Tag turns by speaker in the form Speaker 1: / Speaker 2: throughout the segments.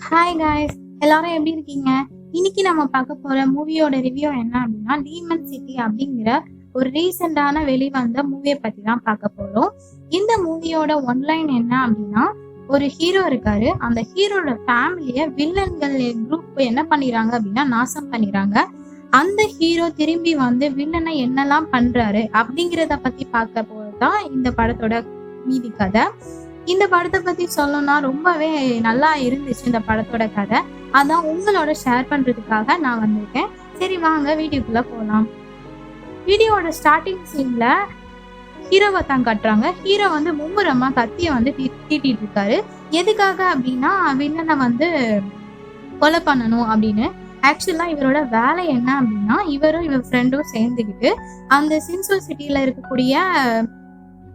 Speaker 1: Hi guys, எல்லாரும் எப்படி இருக்கீங்க? இன்னைக்கு நம்ம பார்க்க போற மூவியோட ரிவ்யூ என்ன அப்படின்னா, டீமன் சிட்டி அப்படிங்கிற ஒரு ரீசெண்டான வெளிவந்த மூவியை பத்தி தான் பார்க்க போறோம். இந்த மூவியோட ஒன்லைன் என்ன அப்படின்னா, ஒரு ஹீரோ இருக்காரு. அந்த ஹீரோட ஃபேமிலிய வில்லன்கள் குரூப் என்ன பண்ணிடுறாங்க அப்படின்னா நாசம் பண்ணிடுறாங்க. அந்த ஹீரோ திரும்பி வந்து வில்லனை என்னெல்லாம் பண்றாரு அப்படிங்கிறத பத்தி பார்க்க போறதுதான் இந்த படத்தோட மீதி கதை. இந்த படத்தை பத்தி சொல்லணும்னா ரொம்பவே நல்லா இருந்துச்சு இந்த படத்தோட கதை. அதான் உங்களோட ஷேர் பண்றதுக்காக நான் வந்திருக்கேன். சரி வாங்க வீடியோக்குள்ள போலாம். வீடியோட ஸ்டார்டிங் சீன்ல ஹீரோவை தான் கட்டுறாங்க. ஹீரோ வந்து மும்முரமா கத்திய வந்து தீட்டிட்டு இருக்காரு. எதுக்காக அப்படின்னா வில்லனை வந்து கொலை பண்ணணும் அப்படின்னு. ஆக்சுவலா இவரோட வேலை என்ன அப்படின்னா, இவரும் இவர் ஃப்ரெண்டும் சேர்ந்துக்கிட்டு அந்த சின்சோ சிட்டியில இருக்கக்கூடிய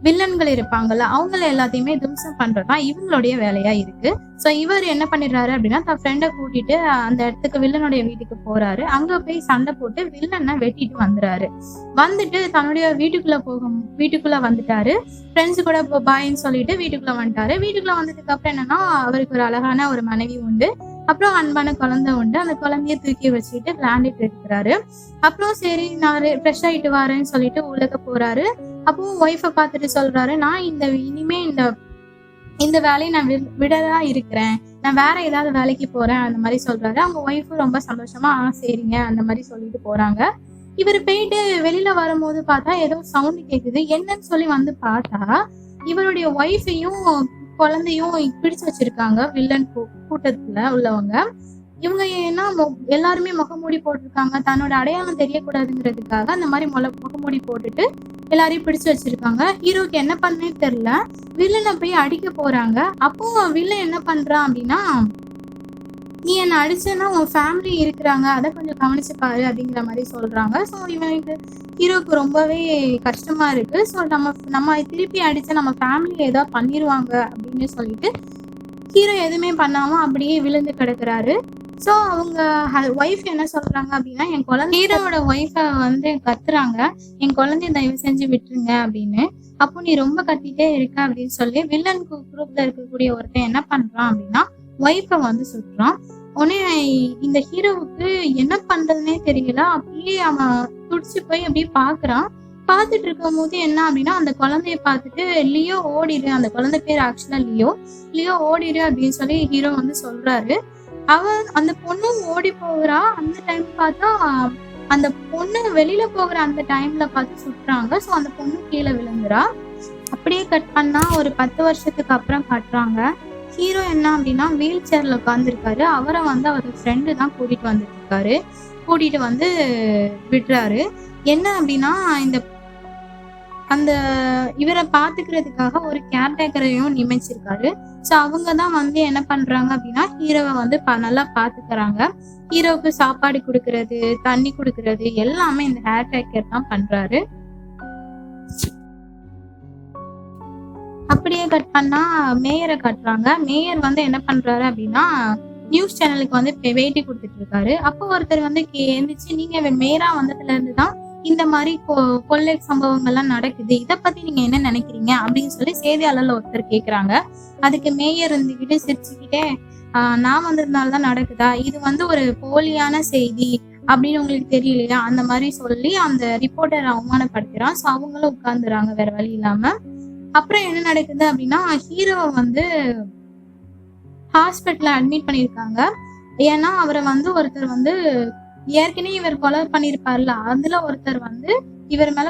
Speaker 1: வில்லன்கள் இருப்பாங்கல்ல, அவங்கள எல்லாத்தையுமே தும்சம் பண்றதுதான் இவங்களுடைய வேலையா இருக்கு. சோ இவர் என்ன பண்ணிடுறாரு அப்படின்னா, தன் ஃப்ரெண்டை கூட்டிட்டு அந்த இடத்துக்கு வில்லனுடைய வீட்டுக்கு போறாரு. அங்க போய் சண்டை போட்டு வில்லனை வெட்டிட்டு வந்துறாரு. வந்துட்டு தன்னுடைய வீட்டுக்குள்ள வந்துட்டாரு. ஃப்ரெண்ட்ஸ் கூட பாய்ன்னு சொல்லிட்டு வீட்டுக்குள்ள வந்துட்டாரு. வீட்டுக்குள்ள வந்ததுக்கு அப்புறம் என்னன்னா, அவருக்கு ஒரு அழகான ஒரு மனைவி உண்டு, அப்புறம் அன்பான குழந்தை உண்டு. அந்த குழந்தைய தூக்கி வச்சுட்டு விளையாண்டுட்டு இருக்கிறாரு. அப்புறம் சரி நான் ஃப்ரெஷ் ஆயிட்டு வரேன்னு சொல்லிட்டு உள்ளக்க போறாரு. அப்போ ஒய்ஃபை பார்த்துட்டு சொல்றாரு, நான் இனிமே இந்த வேலையை நான் விடதான் இருக்கிறேன், நான் வேற ஏதாவது வேலைக்கு போறேன் அந்த மாதிரி சொல்றாரு. அவங்க ஒய்ஃபும் ரொம்ப சந்தோஷமா சரிங்க அந்த மாதிரி சொல்லிட்டு போறாங்க. இவர் போயிட்டு வெளியில வரும்போது பார்த்தா ஏதோ சவுண்ட் கேக்குது. என்னன்னு சொல்லி வந்து பார்த்தா இவருடைய ஒய்ஃபையும் குழந்தையும் பிடிச்சு வச்சிருக்காங்க வில்லன் கூட்டத்துல உள்ளவங்க. இவங்க ஏன்னா எல்லாருமே முகமூடி போட்டிருக்காங்க. தன்னோட அடையாளம் தெரியக்கூடாதுங்கிறதுக்காக அந்த மாதிரி முகமூடி போட்டுட்டு எல்லாரையும் பிடிச்சு வச்சிருக்காங்க. ஹீரோக்கு என்ன பண்ணே தெரியல. வில்லனை போய் அடிக்க போறாங்க. அப்போ வில்லன் என்ன பண்றான் அப்படின்னா, நீ என்ன அடிச்சேன்னா உன் ஃபேமிலி இருக்கிறாங்க, அதை கொஞ்சம் கவனிச்சு பாரு அப்படிங்கிற மாதிரி சொல்றாங்க. ஸோ இவனுக்கு ஹீரோக்கு ரொம்பவே கஷ்டமா இருக்கு. ஸோ நம்ம திருப்பி அடிச்சா நம்ம ஃபேமிலி ஏதாவது பண்ணிடுவாங்க அப்படின்னு சொல்லிட்டு ஹீரோ எதுவுமே பண்ணாம அப்படியே விழுந்து கிடக்குறாரு. ஸோ அவங்க ஒய்ஃப் என்ன சொல்றாங்க அப்படின்னா, என் குழந்தை ஹீரோவோட ஒய்ஃபை வந்து கத்துறாங்க, என் குழந்தைய தயவு செஞ்சு விட்டுருங்க அப்படின்னு. அப்போ நீ ரொம்ப கத்திட்டே இருக்க அப்படின்னு சொல்லி வில்லன் குரூப்ல இருக்கக்கூடிய ஒருத்தன் என்ன பண்றான் அப்படின்னா, ஒய்ஃபை வந்து சுட்டுறான். உடனே இந்த ஹீரோவுக்கு என்ன பண்றதுன்னே தெரியல. அப்படியே அவன் துடிச்சு போய் அப்படியே பாக்குறான். பார்த்துட்டு இருக்கும் போது என்ன அப்படின்னா, அந்த குழந்தைய பார்த்துட்டு லியோ ஓடிடு, அந்த குழந்தை பேர் ஆக்சுவலா லியோ ஓடிடு அப்படின்னு சொல்லி ஹீரோ வந்து சொல்றாரு. அந்த பொண்ணு ஓடி போகிறா. அந்த டைம் பார்த்தா அந்த பொண்ணு வெளியில போகிற அந்த டைம்ல பார்த்து சுட்டுறாங்க. ஸோ அந்த பொண்ணு கீழே விழுந்துரா. அப்படியே கட் பண்ணா ஒரு 10 வருஷத்துக்கு அப்புறம் காட்டுறாங்க. ஹீரோ என்ன அப்படின்னா வீல் சேர்ல உட்காந்துருக்காரு. அவரை வந்து அவர் ஃப்ரெண்டு தான் கூட்டிட்டு வந்துட்டு இருக்காரு. கூட்டிட்டு வந்து விடுறாரு. என்ன அப்படின்னா, அந்த இவரை பாத்துக்கிறதுக்காக ஒரு கேர்டேக்கரையும் நியமிச்சிருக்காரு. ஸோ அவங்க தான் வந்து என்ன பண்றாங்க அப்படின்னா, ஹீரோவை வந்து நல்லா பாத்துக்கிறாங்க. ஹீரோவுக்கு சாப்பாடு கொடுக்கறது, தண்ணி கொடுக்கறது எல்லாமே இந்த கேர்டேக்கர் தான் பண்றாரு. அப்படியே கட் பண்ணா மேயரை கட்டுறாங்க. மேயர் வந்து என்ன பண்றாரு அப்படின்னா, நியூஸ் சேனலுக்கு வந்து பேட்டி கொடுத்துட்டு இருக்காரு. அப்போ ஒருத்தர் வந்து எந்திரிச்சு, நீங்க மேயரா வந்ததுல இருந்துதான் இந்த மாதிரி கொள்ளை சம்பவங்கள்லாம் நடக்குது, இதை பத்தி நீங்க என்ன நினைக்கிறீங்க அப்படின்னு சொல்லி செய்தியாளர்ல ஒருத்தர் கேக்குறாங்க. அதுக்கு மேயர் இருந்துகிட்டு சிரிச்சுக்கிட்டே, நான் வந்ததுனாலதான் நடக்குதா, இது வந்து ஒரு போலியான செய்தி அப்படின்னு உங்களுக்கு தெரியலையா அந்த மாதிரி சொல்லி அந்த ரிப்போர்ட்டர் அவமானப்படுத்துறான். ஸோ அவங்களும் உட்கார்ந்துறாங்க வேற வழி இல்லாம. அப்புறம் என்ன நடக்குது அப்படின்னா, ஹீரோவை வந்து ஹாஸ்பிட்டல்ல அட்மிட் பண்ணியிருக்காங்க. ஏன்னா அவரை வந்து ஒருத்தர் வந்து ஏற்கனவே இவர் கொலை பண்ணிருப்பாருல, அதுல ஒருத்தர் வந்து இவர் மேல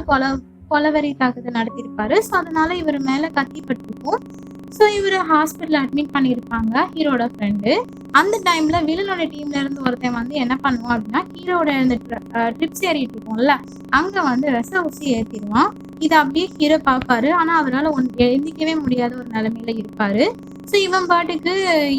Speaker 1: கொலவெறி தாக்குதல் நடத்திருப்பாரு. ஸோ அதனால இவர் மேல கத்திப்பட்டிருக்கும். ஸோ இவரு ஹாஸ்பிட்டல் அட்மிட் பண்ணியிருப்பாங்க ஹீரோட ஃப்ரெண்டு. அந்த டைம்ல வில்லனோட டீம்ல இருந்து ஒருத்தன் வந்து என்ன பண்ணுவான் அப்படின்னா, ஹீரோட இந்த ட்ரிப்ஸ் ஏறிட்டு இருக்கோம்ல, அங்க வந்து ரச ஊசி ஏத்திடுவான். இதை அப்படியே ஹீரோ பார்ப்பாரு. ஆனா அவரால் எந்திக்கவே முடியாத ஒரு நிலைமையில இருப்பாரு. ஸோ இவன் பாட்டுக்கு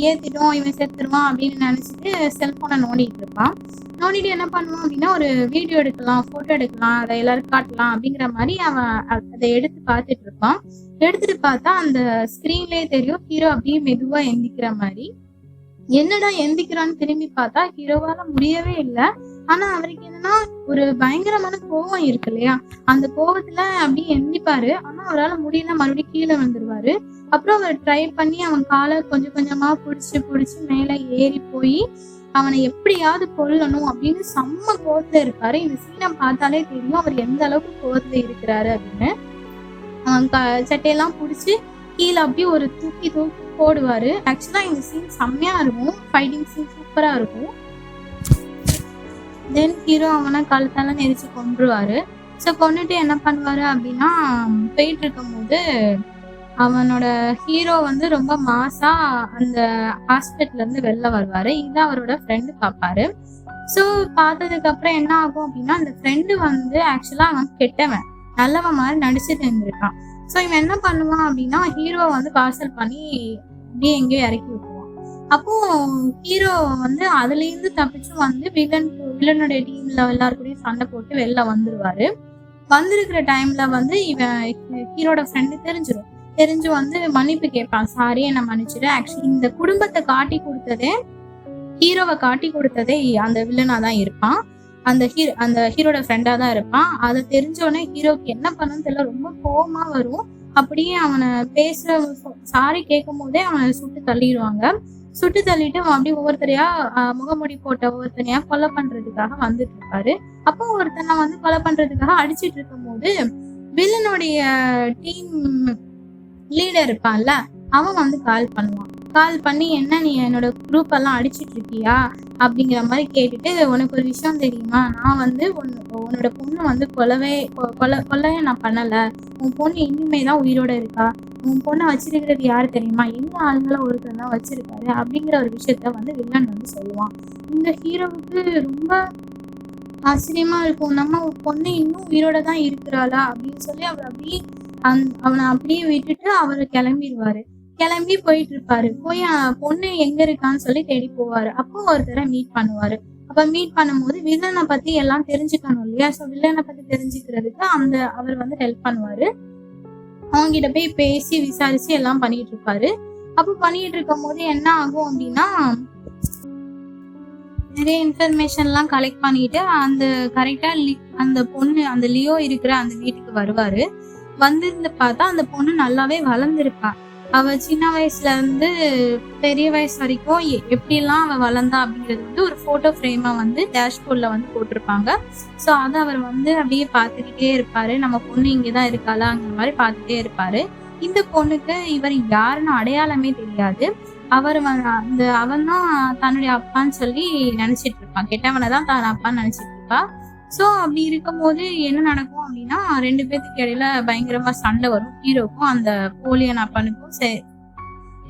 Speaker 1: ஏத்திட்டோம், இவன் செத்துருவான் அப்படின்னு நினைச்சிட்டு செல்போனை நோண்டிட்டு இருப்பான். நோண்டிட்டு என்ன பண்ணுவான் அப்படின்னா, ஒரு வீடியோ எடுக்கலாம், போட்டோ எடுக்கலாம், அதை எல்லாரும் காட்டலாம் அப்படிங்கிற மாதிரி அவன் அதை எடுத்து பார்த்துட்டு இருப்பான். எடுத்துட்டு பார்த்தா அந்த ஸ்கிரீன்லயே தெரியும் ஹீரோ அப்படியே மெதுவா எந்திக்கிற மாதிரி. என்னடா எந்திக்கிறான்னு திரும்பி பார்த்தா ஹீரோவால முடியவே இல்லை. ஆனா அவருக்கு என்னன்னா ஒரு பயங்கரமான கோவம் இருக்கு இல்லையா, அந்த கோவத்துல அப்படியே எந்திப்பாரு. ஆனா அவரால் முடியல, மறுபடியும் கீழே வந்துருவாரு. அப்புறம் அவர் ட்ரை பண்ணி அவன் காலை கொஞ்சம் கொஞ்சமா புடிச்சு புடிச்சு மேல ஏறி போய் அவனை எப்படியாவது கொல்லணும் அப்படின்னு செம்ம கோவத்துல இருப்பாரு. இந்த சீனை பார்த்தாலே தெரியும் அவர் எந்த அளவுக்கு கோவத்துல இருக்கிறாரு அப்படின்னு. அவன் சட்டையெல்லாம் புடிச்சு கீழே அப்படியே ஒரு தூக்கி தூக்கி போடுவாரு. ஆக்சுவலா இந்த சீன் செம்மையா இருக்கும், ஃபைட்டிங் சீன் சூப்பரா இருக்கும். தென் ஹீரோ அவனை கழுத்தால நெரிச்சு கொன்றுவாரு. ஸோ கொன்னுட்டு என்ன பண்ணுவாரு அப்படின்னா, போயிட்டு இருக்கும் போது அவனோட ஹீரோ வந்து ரொம்ப மாசா அந்த ஹாஸ்பிட்டல்ல இருந்து வெளில வருவாரு. இதை அவரோட ஃப்ரெண்டு பார்ப்பாரு. ஸோ பார்த்ததுக்கு அப்புறம் என்ன ஆகும் அப்படின்னா, அந்த ஃப்ரெண்டு வந்து ஆக்சுவலா அவன் கெட்டவன், நல்லவன் மாதிரி நடிச்சுட்டு இருந்திருக்கான். ஸோ இவன் என்ன பண்ணுவான் அப்படின்னா, ஹீரோவை வந்து பார்சல் பண்ணி அப்படியே எங்கேயோ இறக்கி விட்டுருவான். அப்போ ஹீரோ வந்து அதுல இருந்து தப்பிச்சு வந்து வில்லனுடைய டீம்ல எல்லாருக்கூடயும் சண்டை போட்டு வெளில வந்துருவாரு. வந்திருக்கிற டைம்ல வந்து இவன் ஹீரோட ஃப்ரெண்டு தெரிஞ்சு வந்து மன்னிப்பு கேட்பான். சாரி, என்ன மன்னிச்சிடு. ஆக்சுவலி இந்த குடும்பத்தை காட்டி கொடுத்ததே, ஹீரோவை காட்டி கொடுத்ததே அந்த வில்லனா தான் இருப்பான். அந்த ஹீரோட ஃப்ரெண்டா தான் இருப்பான். அதை தெரிஞ்சோடனே ஹீரோக்கு என்ன பண்ணணும்னு தெரியல, ரொம்ப கோவமா வரும். அப்படியே அவனை பேசுற சாரி கேட்கும் போதே அவனை சுட்டு தள்ளிடுவாங்க. சுட்டு தள்ளிட்டு அவன் அப்படியே ஒவ்வொருத்தரையா முகமுடி போட்ட ஒவ்வொருத்தனையா கொலை பண்றதுக்காக வந்துட்டு இருப்பாரு. அப்போ ஒருத்தனை வந்து கொலை பண்றதுக்காக அடிச்சிட்டு இருக்கும் போது வில்லனுடைய டீம் லீடர் இருப்பான்ல, அவன் வந்து கால் பண்ணுவான். கால் பண்ணி, என்ன நீ என்னோட குரூப் எல்லாம் அடிச்சிட்டு இருக்கியா அப்படிங்கிற மாதிரி கேட்டுட்டு, உனக்கு ஒரு விஷயம் தெரியுமா, நான் வந்து உன்னோட பொண்ணு வந்து கொலையே நான் பண்ணல, உன் பொண்ணு இனிமே தான் உயிரோட இருக்கா, உன் பொண்ணை வச்சிருக்கிறது யாரு தெரியுமா, எங்க ஆளுங்களை ஒருத்தர் தான் வச்சிருக்காரு அப்படிங்கிற ஒரு விஷயத்த வந்து வில்லன் வந்து சொல்லுவான். இந்த ஹீரோவுக்கு ரொம்ப ஆச்சரியமா இருக்கும், நம்ம பொண்ணு இன்னும் உயிரோட தான் இருக்கிறாளா அப்படின்னு சொல்லி அவர் அப்படியே அவனை அப்படியே விட்டுட்டு அவரை கிளம்பிடுவாரு. கிளம்பி போயிட்டு இருப்பாரு. போய் பொண்ணு எங்க இருக்கான்னு சொல்லி தேடி போவாரு. அப்போ ஒருத்தரை மீட் பண்ணுவாரு. அப்ப மீட் பண்ணும்போது வில்லனை பத்தி எல்லாம் தெரிஞ்சுக்கணும் இல்லையா, சோ வில்லனை பத்தி தெரிஞ்சுக்கிறதுக்கு அவர் வந்து ஹெல்ப் பண்ணுவாரு. அவங்கிட்ட போய் பேசி விசாரிச்சு எல்லாம் பண்ணிட்டு இருப்பாரு. அப்போ பண்ணிட்டு இருக்கும் போது என்ன ஆகும் அப்படின்னா, நிறைய இன்ஃபர்மேஷன் எல்லாம் கலெக்ட் பண்ணிட்டு அந்த கரெக்டா அந்த பொண்ணு, அந்த லியோ இருக்கிற அந்த வீட்டுக்கு வருவாரு. வந்திருந்து பார்த்தா அந்த பொண்ணு நல்லாவே வளர்ந்துருப்பா. அவ சின்ன வயசுல இருந்து பெரிய வயசு வரைக்கும் எப்படிலாம் அவ வளர்ந்தா அப்படிங்கிறது வந்து ஒரு போட்டோ ஃப்ரேமா வந்து டேஷ்போர்ட்ல வந்து போட்டிருப்பாங்க. ஸோ அதை அவர் வந்து அப்படியே பார்த்துக்கிட்டே இருப்பாரு. நம்ம பொண்ணு இங்கேதான் இருக்காளாங்கிற மாதிரி பார்த்துட்டே இருப்பாரு. இந்த பொண்ணுக்கு இவர் யாருன்னு அடையாளமே தெரியாது. அவன் தான் தன்னுடைய அப்பான்னு சொல்லி நினைச்சிட்டு இருப்பான். கெட்டவனை தான் தன் அப்பான்னு நினைச்சிட்டு இருப்பா. சோ அப்படி இருக்கும் போது என்ன நடக்கும் அப்படின்னா, 2 பேத்துக்கு இடையில பயங்கரமா சண்டை வரும். ஹீரோக்கும் அந்த போலியன் அப்பனுக்கும்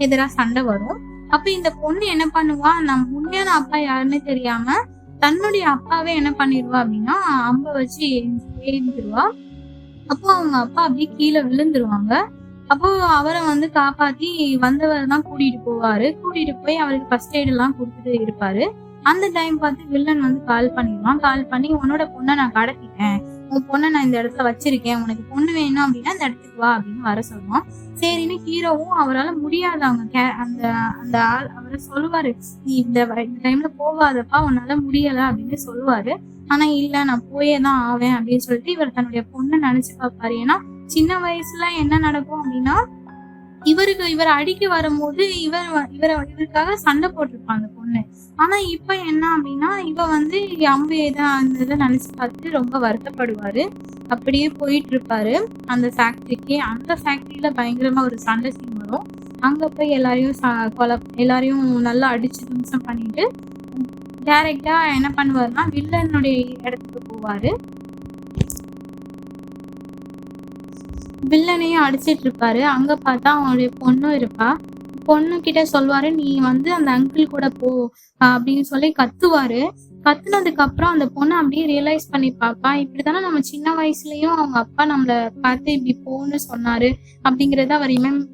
Speaker 1: எதிராக சண்டை வரும். அப்ப இந்த பொண்ணு என்ன பண்ணுவா, நம்ம உண்மையான அப்பா யாருன்னு தெரியாம தன்னுடைய அப்பாவே என்ன பண்ணிடுவா அப்படின்னா, அம்ப வச்சு எழுந்துருவா. அப்போ அவங்க அப்பா அப்படியே கீழே விழுந்துருவாங்க. அப்போ அவரை வந்து காப்பாத்தி வந்தவர் தான் கூட்டிட்டு போவாரு. கூட்டிட்டு போய் அவருக்கு ஃபர்ஸ்ட் எய்ட் எல்லாம் கொடுத்துட்டு இருப்பாரு. அந்த டைம் பார்த்து வில்லன் வந்து கால் பண்ணிடுவான். கால் பண்ணி, உன்னோட பொண்ணை நான் கடத்திட்டேன், உன் பொண்ணை நான் இந்த இடத்துல வச்சிருக்கேன், உனக்கு பொண்ணு வேணும் அப்படின்னா இந்த இடத்துக்கு வா அப்படின்னு வர சொல்லுவான். சரின்னு ஹீரோவும் அவரால் முடியாது, அந்த ஆள் அவரை சொல்லுவாரு, நீ இந்த டைம்ல போகாதப்பா, உன்னால முடியல அப்படின்னு சொல்லுவாரு. ஆனா இல்ல, நான் போயே தான் ஆவேன் அப்படின்னு சொல்லிட்டு இவர் தன்னுடைய பொண்ணை நினைச்சு பார்ப்பாரு. ஏன்னா சின்ன வயசுல என்ன நடக்கும் அப்படின்னா, இவர் அடிக்க வரும்போது இவருக்காக சண்டை போட்டிருப்பான் அந்த பொண்ணு. ஆனா இப்ப என்ன அப்படின்னா, இவ வந்து அம்பு அந்த இதை நினைச்சு பார்த்து ரொம்ப வருத்தப்படுவாரு. அப்படியே போயிட்டு இருப்பாரு அந்த ஃபேக்டரிக்கு. அந்த ஃபேக்டரியில பயங்கரமா ஒரு சண்டை சீன் வரும். அங்க போய் எல்லாரையும் நல்லா அடிச்சு தும்சம் பண்ணிட்டு டைரக்டா என்ன பண்ணுவாருன்னா, வில்லனுடைய இடத்துக்கு போவாரு. வில்லனையும் அடிச்சிட்டு இருப்பாரு. அங்க பார்த்தா அவனுடைய பொண்ணும் இருப்பா. பொண்ணு கிட்ட சொல்வாரு, நீ வந்து அந்த அங்கிள் கூட போ அப்படின்னு சொல்லி கத்துவாரு. கத்துனதுக்கு அப்புறம் அந்த பொண்ணு அப்படியே ரியலைஸ் பண்ணி பாப்பா, இப்படித்தானே நம்ம சின்ன வயசுலயும் அவங்க அப்பா நம்மள பார்த்து இப்படி போன்னு சொன்னாரு அப்படிங்கறத அவ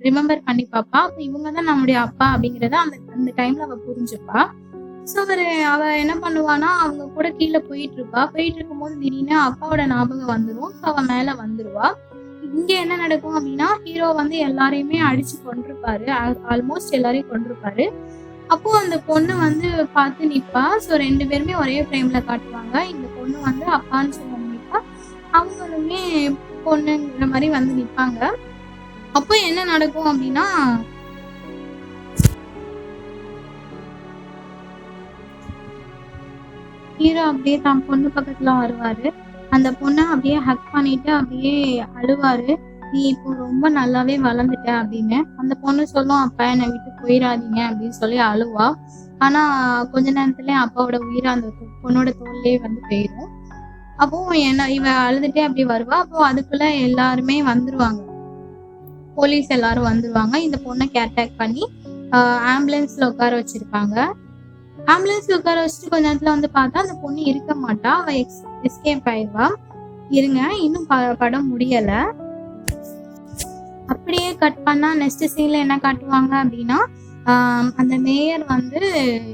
Speaker 1: ரிமெம்பர் பண்ணி பாப்பா. அப்ப இவங்கதான் நம்மளுடைய அப்பா அப்படிங்கறத அந்த டைம்ல அவ புரிஞ்சுப்பா. சோ அவ என்ன பண்ணுவானா, அவங்க கூட கீழே போயிட்டு இருக்கும்போது திடீர்னு அப்பாவோட ஞாபகம் வந்துடும். சோ அவ மேல வந்துருவா. இங்க என்ன நடக்கும் அப்படின்னா, ஹீரோ வந்து எல்லாரையுமே அடிச்சு கொண்டிருப்பாரு. ஆல்மோஸ்ட் எல்லாரையும் கொண்டிருப்பாரு. அப்போ அந்த பொண்ணு வந்து பார்த்து நிப்பா. ஸோ 2 பேருமே ஒரே ஃப்ரேம்ல காட்டுவாங்க. இந்த பொண்ணு வந்து அப்பான்னு சொல்லி நிப்பா. அவங்களுமே பொண்ணுங்கிற மாரி வந்து நிப்பாங்க. அப்போ என்ன நடக்கும் அப்டின்னா, ஹீரோ அப்படியே தான் பொண்ணு பக்கத்துல வருவாரு. அந்த பொண்ண அப்படியே ஹக் பண்ணிட்டு அப்படியே அழுவாரு. "நீ இப்போ ரொம்ப நல்லாவே வளர்ந்துட்ட" அப்படின்னு. அந்த பொண்ணு சொல்லும், "அப்பா என்னை விட்டு போயிறாதீங்க" அப்படின்னு சொல்லி அழுவா. ஆனா கொஞ்ச நேரத்திலே அப்பாவோட உயிர் அந்த பொண்ணோட தோள்லயே வந்து போயிரும். அப்போ இவ அழுதுட்டே அப்படி வருவா. அப்போ அதுக்குள்ள எல்லாருமே வந்துருவாங்க. போலீஸ் எல்லாரும் வந்துருவாங்க. இந்த பொண்ண கேர்டேக் பண்ணி ஆம்புலன்ஸ்ல உட்கார வச்சிருப்பாங்க. ஆம்புலன்ஸ்ல உட்கார வச்சுட்டு கொஞ்ச நேரத்துல வந்து பார்த்தா அந்த பொண்ணு இருக்க மாட்டா. அவ எஸ்கேப் ஆயிடுவா. இருங்க, இன்னும் படம் முடியல. அப்படியே கட் பண்ணா நெக்ஸ்ட் சீன்ல என்ன காட்டுவாங்க அப்படின்னா, அந்த மேயர் வந்து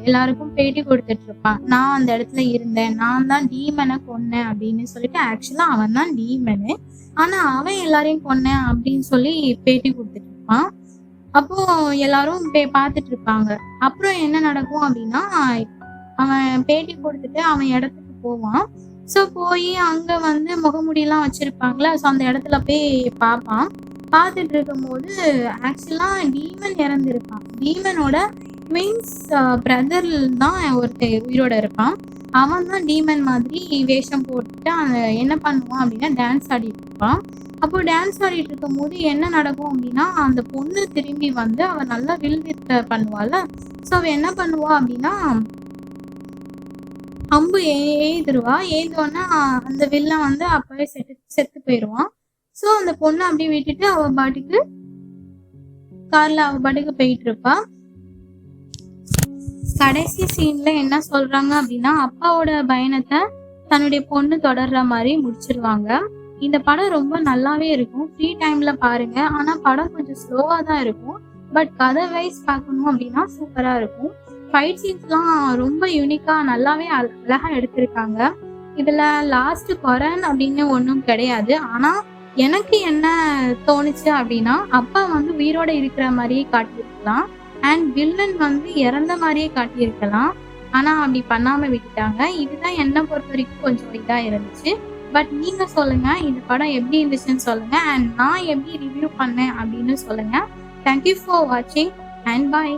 Speaker 1: எல்லாருக்கும் பேட்டி கொடுத்துட்டு இருப்பான். நான் அந்த இடத்துல இருந்தேன், நான் தான் டீமனை கொன்னேன் அப்படின்னு சொல்லிட்டு. ஆக்சுவலா அவன் தான் டீமனு, ஆனா அவன் எல்லாரையும் கொன்னேன் அப்படின்னு சொல்லி பேட்டி கொடுத்துட்டு இருப்பான். அப்போ எல்லாரும் பார்த்துட்டு இருப்பாங்க. அப்புறம் என்ன நடக்கும் அப்படின்னா, அவன் பேட்டி கொடுத்துட்டு அவன் இடத்துக்கு போவான். ஸோ போய் அங்க வந்து முகமூடிலாம் வச்சிருப்பாங்களா, ஸோ அந்த இடத்துல போய் பார்ப்பான். பார்த்துட்டு இருக்கும்போது ஆக்சுவலா டீமன் இறந்துருப்பான். டீமனோட ட்வின்ஸ் பிரதர் தான் ஒருத்தர் உயிரோட இருப்பான். அவன் தான் டீமன் மாதிரி வேஷம் போட்டுட்டு என்ன பண்ணுவான் அப்படின்னா டான்ஸ் ஆடிட்டு இருப்பான். அப்போ டான்ஸ் ஆடிட்டு இருக்கும்போது என்ன நடக்கும் அப்படின்னா, அந்த பொண்ணு திரும்பி வந்து அவ நல்லா வில் வித்த பண்ணுவாள். ஸோ அவ என்ன பண்ணுவா அப்படின்னா, அம்பு எய்துருவா. எய்தோன்னா அந்த வில்லன் வந்து அப்பவே செத்து போயிடுவான். ஸோ அந்த பொண்ணு அப்படியே விட்டுட்டு அவ பாட்டுக்கு கார்ல அவ பாட்டுக்கு போயிட்டு இருப்பா. கடைசி சீன்ல என்ன சொல்றாங்க அப்படின்னா, அப்பாவோட பயணத்தை தன்னுடைய பொண்ணு தொடர்ற மாதிரி முடிச்சிருவாங்க. இந்த படம் ரொம்ப நல்லாவே இருக்கும். ஃப்ரீ டைம்ல பாருங்க. ஆனா படம் கொஞ்சம் ஸ்லோவா தான் இருக்கும். பட் கதை வைஸ் பார்க்கணும் அப்படின்னா சூப்பரா இருக்கும். ஃபைட் சீன்ஸ்லாம் ரொம்ப யூனிக்கா நல்லாவே அழகா எடுத்திருக்காங்க. இதுல லாஸ்ட் கொரன் அப்படின்னு ஒன்றும் கிடையாது. ஆனா எனக்கு என்ன தோணுச்சு அப்படின்னா, அப்பா வந்து உயிரோட இருக்கிற மாதிரியே காட்டியிருக்கலாம், அண்ட் வில்லன் வந்து இறந்த மாதிரியே காட்டியிருக்கலாம். ஆனா அப்படி பண்ணாம விட்டுட்டாங்க. இதுதான் என்னை பொறுத்த வரைக்கும் கொஞ்சம் இதா இருந்துச்சு. பட் நீங்க சொல்லுங்க, இந்த படம் எப்படி இருந்துச்சுன்னு சொல்லுங்க, அண்ட் நான் எப்படி ரிவ்யூ பண்ணேன் அப்படின்னு சொல்லுங்க. தேங்க்யூ ஃபார் வாட்சிங் அண்ட் பாய்.